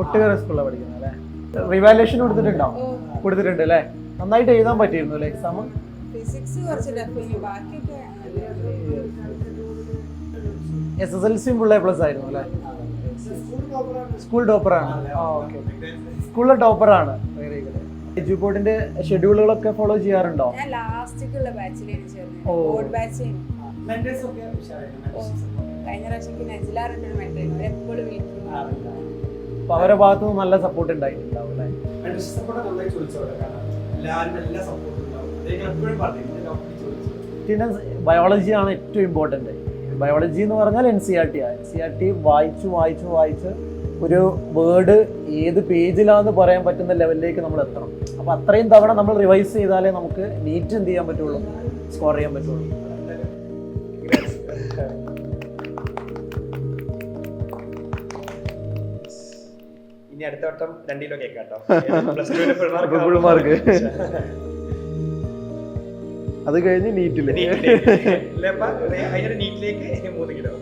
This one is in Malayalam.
ഒട്ടുകര സ്കൂളിലാണ് പഠിക്കുന്നത് അല്ലേ? റിവാലുവേഷൻ കൊടുത്തിട്ടുണ്ടോ? കൊടുത്തിട്ടുണ്ട് അല്ലേ? നന്നായിട്ട് എഴുതാൻ പറ്റിയിരുന്നു അല്ലേ എക്സാം? ഫിസിക്സ് കുറച്ച് ടഫ്, ബാക്കിയൊക്കെ SSLC ഫുൾ A+ ആയിരുന്നു അല്ലേ? സ്കൂൾ ടോപ്പറാണ്. ഓക്കെ, സ്കൂളിലെ ടോപ്പറാണ്. Very good. എഡ്യൂപോർട്ടിന്റെ ഷെഡ്യൂളുകളൊക്കെ ഫോളോ ചെയ്യാറുണ്ടോ? ഞാൻ ലാസ്റ്റിലുള്ള ബാച്ചിലാണ് ചേർന്നത്. ബോർഡ് ബാച്ചിൽ കഴിഞ്ഞ പ്രാവശ്യം നജിലാറുണ്ട് മെന്റർ, എപ്പോഴും വിളിക്കും. അപ്പൊ അവരുടെ ഭാഗത്ത് നിന്ന് നല്ല സപ്പോർട്ട് ഉണ്ടായിട്ടുണ്ടാവും അല്ലേ? ബയോളജി ആണ് ഏറ്റവും ഇമ്പോർട്ടന്റ്. ബയോളജി എന്ന് പറഞ്ഞാൽ NCERT ആണ്. NCERT വായിച്ച് ഒരു വേർഡ് ഏത് പേജിലാന്ന് പറയാൻ പറ്റുന്ന ലെവലിലേക്ക് നമ്മൾ എത്തണം. അപ്പൊ അത്രയും തവണ നമ്മൾ റിവൈസ് ചെയ്താലേ നമുക്ക് നീറ്റ് എന്ത് ചെയ്യാൻ പറ്റുള്ളൂ, സ്കോർ ചെയ്യാൻ പറ്റുള്ളൂ. ഇനി അടുത്ത വട്ടം 2 കിലോ കേക്ക് കേട്ടോ. Full mark. അത് കഴിഞ്ഞ് നീറ്റിലേക്ക് 3 കിലോ.